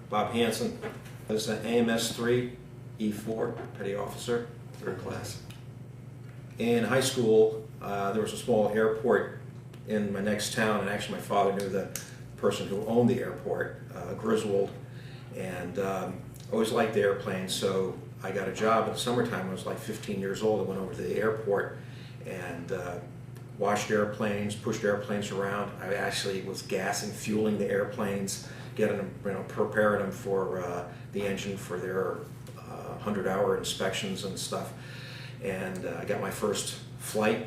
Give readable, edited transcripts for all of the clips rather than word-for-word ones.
Bob Hansen. I was an AMS 3, E4, Petty Officer, 3rd class. In high school, there was a small airport in my next town, and actually my father knew the person who owned the airport, Griswold, and always liked the airplanes, so I got a job in the summertime. I was like 15 years old. I went over to the airport and washed airplanes, pushed airplanes around. I actually was gassing, fueling the airplanes, getting them, preparing them for the engine for their 100-hour inspections and stuff. And I got my first flight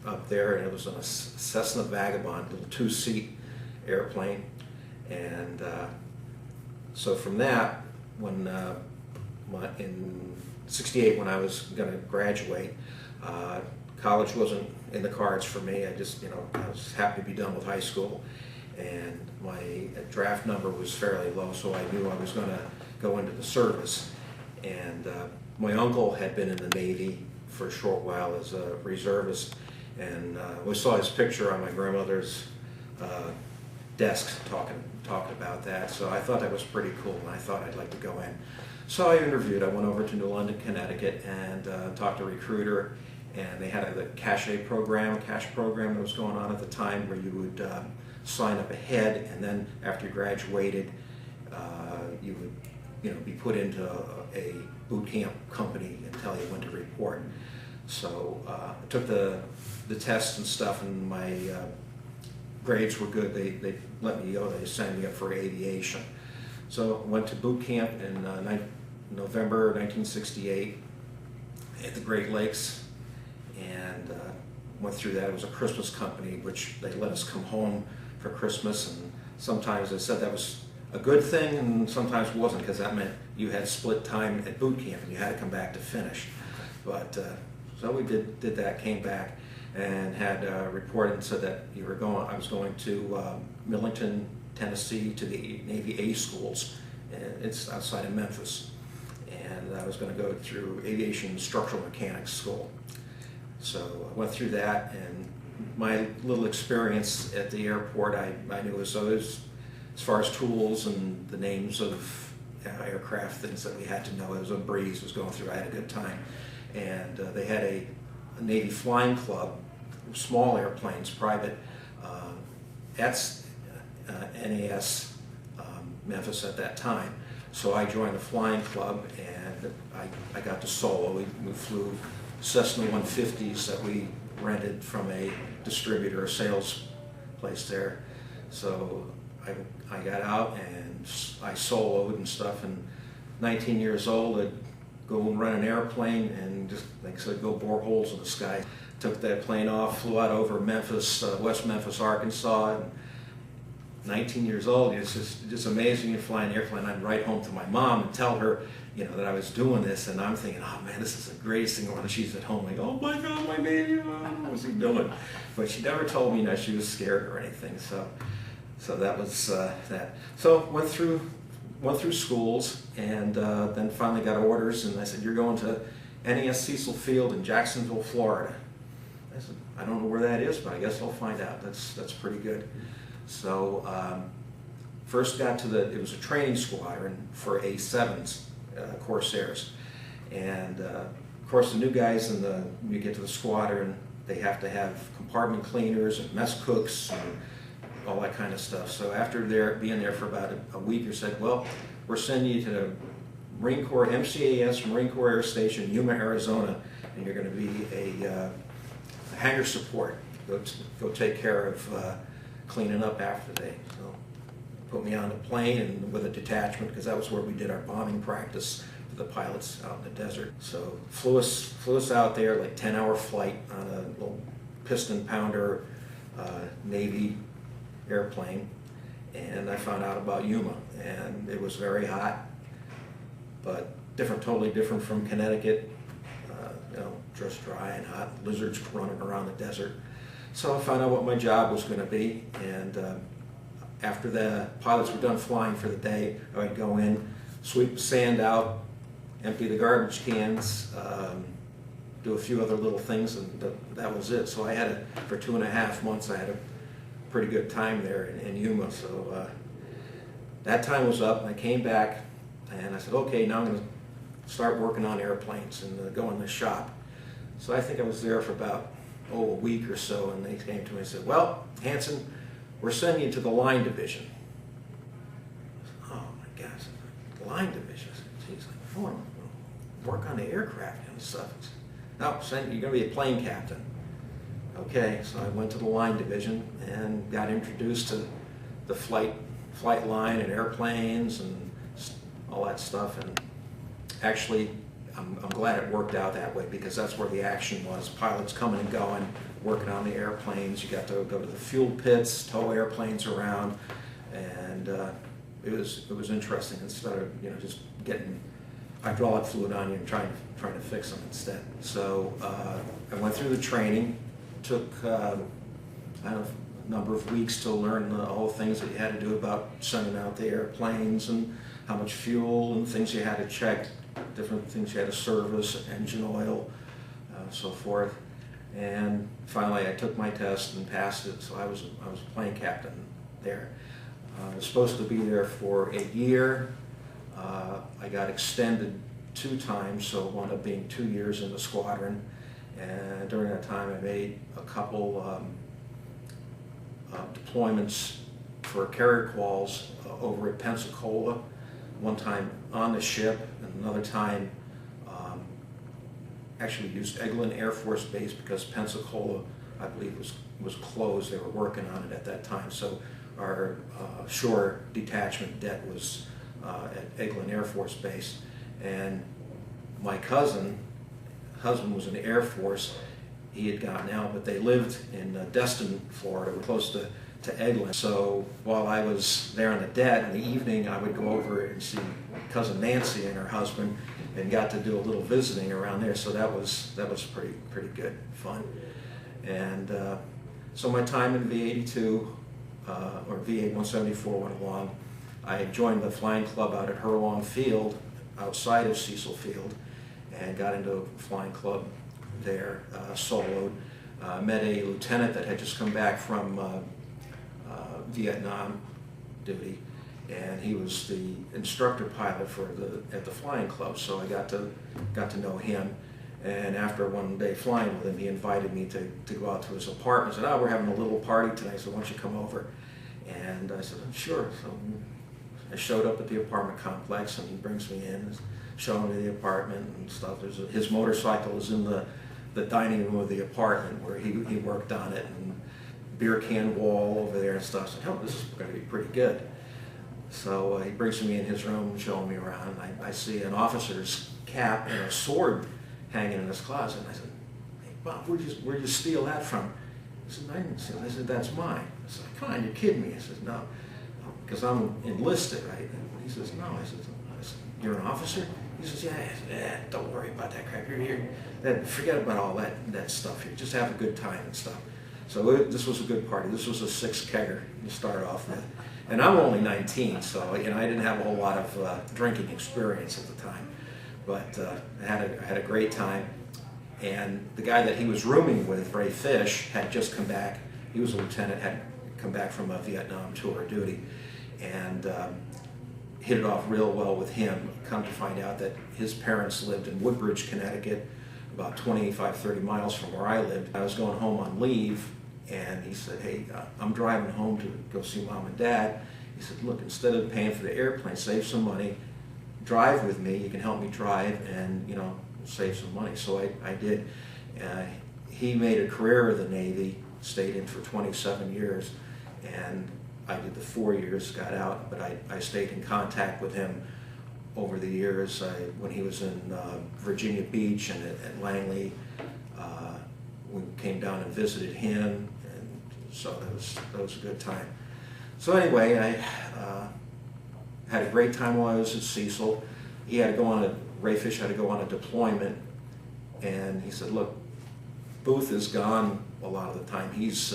up there, and it was on a Cessna Vagabond, little 2-seat airplane. And so from that, when in '68, when I was going to graduate, college wasn't in the cards for me. I just, I was happy to be done with high school, and my draft number was fairly low, so I knew I was going to go into the service. And my uncle had been in the Navy for a short while as a reservist, and we saw his picture on my grandmother's desk talking about that, so I thought that was pretty cool, and I thought I'd like to go in. So I interviewed. I went over to New London, Connecticut, and talked to a recruiter, and they had the cash program that was going on at the time, where you would sign up ahead, and then after you graduated, you would be put into a boot camp company until you went to report. So I took the tests and stuff, and my grades were good. They let me go. They signed me up for aviation. So I went to boot camp in November 1968 at the Great Lakes, and went through that. It was a Christmas company, which they let us come home for Christmas, and sometimes they said that was a good thing, and sometimes it wasn't, because that meant you had split time at boot camp and you had to come back to finish. But so we did that, came back, and had reported and said that I was going to Millington, Tennessee, to the Navy A schools, and it's outside of Memphis. And I was going to go through aviation structural mechanics school. So I went through that, and my little experience at the airport, I knew as far as tools and the names of aircraft, things that we had to know. It was a breeze. It was going through. I had a good time. And they had a Navy flying club, small airplanes, private, at NAS Memphis at that time. So I joined the flying club, and I got to solo. We flew Cessna 150s that we rented from a distributor, a sales place there. So I got out and I soloed and stuff, and 19 years old, I'd go and run an airplane and just, like I said, go bore holes in the sky. Took that plane off, flew out over Memphis, West Memphis, Arkansas, and 19 years old, it's just amazing. You fly an airplane. I'd write home to my mom and tell her, that I was doing this, and I'm thinking, oh man, this is the greatest thing. When she's at home, like, oh my God, my baby, what was he doing? But she never told me that she was scared or anything. So that was that. So went through schools, and then finally got orders, and I said, you're going to NES Cecil Field in Jacksonville, Florida. I said, I don't know where that is, but I guess I'll find out. That's pretty good. So first got to it was a training squadron for A7s, Corsairs. And of course the new guys when you get to the squadron, they have to have compartment cleaners and mess cooks and all that kind of stuff. So after being there for about a week, they said, well, we're sending you to the Marine Corps, MCAS Marine Corps Air Station, Yuma, Arizona, and you're going to be a hangar support. Go take care of cleaning up after they put me on a plane and with a detachment, because that was where we did our bombing practice for the pilots out in the desert. So flew us out there, like 10-hour flight on a little piston pounder Navy airplane, and I found out about Yuma, and it was very hot, but totally different from Connecticut. Just dry and hot, lizards running around the desert. So I found out what my job was going to be, and after the pilots were done flying for the day, I would go in, sweep the sand out, empty the garbage cans, do a few other little things, and that was it. So I had for 2.5 months, I had a pretty good time there in Yuma. So that time was up, and I came back, and I said, okay, now I'm going to start working on airplanes and go in the shop. So I think I was there for about, a week or so, and they came to me and said, well, Hansen, we're sending you to the line division. I said, oh my gosh, the line division. I said, geez, I want to work on the aircraft and stuff. Said, no, you're going to be a plane captain. Okay, so I went to the line division and got introduced to the flight line and airplanes and all that stuff. And actually, I'm glad it worked out that way, because that's where the action was. Pilots coming and going, working on the airplanes. You got to go to the fuel pits, tow airplanes around, and it was interesting instead of just getting hydraulic fluid on you and trying to fix them instead. So I went through the training. Took a number of weeks to learn all the things that you had to do about sending out the airplanes and how much fuel and things you had to check, different things you had to service, engine oil, so forth. And finally I took my test and passed it, so I was a plane captain there. I was supposed to be there for a year. I got extended 2 times, so it wound up being 2 years in the squadron. And during that time, I made a couple deployments for carrier quals over at Pensacola. One time on the ship, and another time actually used Eglin Air Force Base, because Pensacola, I believe, was closed. They were working on it at that time. So our shore detachment det was at Eglin Air Force Base. And my husband was in the Air Force. He had gotten out, but they lived in Destin, Florida, close to Eglin. So while I was there on the det, in the evening I would go over and see cousin Nancy and her husband, and got to do a little visiting around there. So that was pretty good fun. And so my time in V-82 or VA-174 went along. I joined the flying club out at Hurlong Field, outside of Cecil Field, and got into a flying club there, soloed. Met a lieutenant that had just come back from Vietnam duty, and he was the instructor pilot at the flying club. So I got to know him. And after one day flying with him, he invited me to go out to his apartment. He said, "Oh, we're having a little party tonight, so why don't you come over?" And I said, "Sure." So I showed up at the apartment complex, and he brings me in, showing me the apartment and stuff. His motorcycle is in the dining room of the apartment where he worked on it, and beer can wall over there and stuff. So, oh, this is going to be pretty good. So he brings me in his room, showing me around. And I see an officer's cap and a sword hanging in his closet. And I said, "Hey, Bob, where'd you steal that from?" He said, "I didn't steal it." I said, "That's mine." I said, "Come on, you're kidding me." I said, "No, because I'm enlisted, right?" And he says, "No." I said, "You're an officer?" He says, "Yeah." I said, "Don't worry about that crap. You're here. Forget about all that stuff here. Just have a good time and stuff." So this was a good party. This was a 6-kegger to start off with. And I'm only 19, so I didn't have a whole lot of drinking experience at the time. But I had a great time. And the guy that he was rooming with, Ray Fish, had just come back. He was a lieutenant, had come back from a Vietnam tour of duty, and hit it off real well with him. Come to find out that his parents lived in Woodbridge, Connecticut, about 25, 30 miles from where I lived. I was going home on leave, and he said, "Hey, I'm driving home to go see Mom and Dad." He said, "Look, instead of paying for the airplane, save some money, drive with me. You can help me drive, and save some money." So I did. He made a career of the Navy, stayed in for 27 years, and I did the 4 years, got out, but I stayed in contact with him over the years. When he was in Virginia Beach and at Langley, we came down and visited him, and so that was a good time. So anyway, I had a great time while I was at Cecil. He had to go Ray Fish had to go on a deployment, and he said, "Look, Booth is gone a lot of the time. He's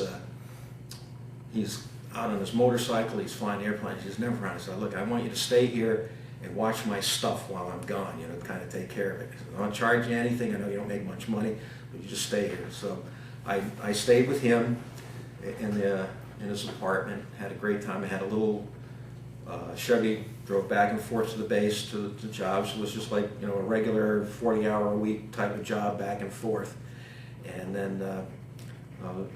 out on his motorcycle, he's flying airplanes, he's never around." I said, "Look, I want you to stay here and watch my stuff while I'm gone, kind of take care of it. I said, I don't charge you anything, I know you don't make much money, but you just stay here." So I stayed with him in his apartment, had a great time. I had a little Chevy drove back and forth to the base to jobs. It was just like, you know, a regular 40-hour-a-week type of job back and forth. And then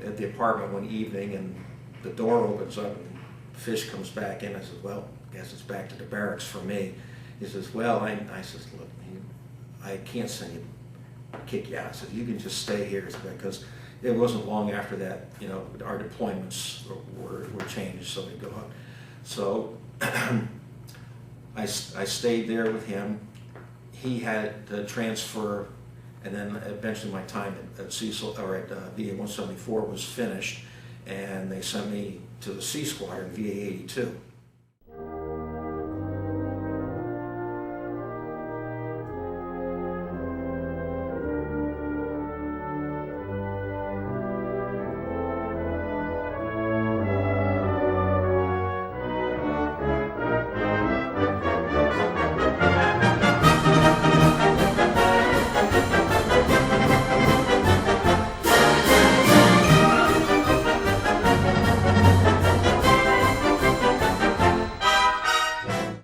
at the apartment one evening, and the door opens up and Fish comes back in. I said, well, I guess it's back to the barracks for me. He says, well, I says, look, I can't send you, kick you out. I said, you can just stay here, because it wasn't long after that, you know, our deployments were changed, so they go out. So I stayed there with him. He had to transfer, and then eventually my time at Cecil, or at VA 174 was finished, and they sent me to the C Squadron, VA 82.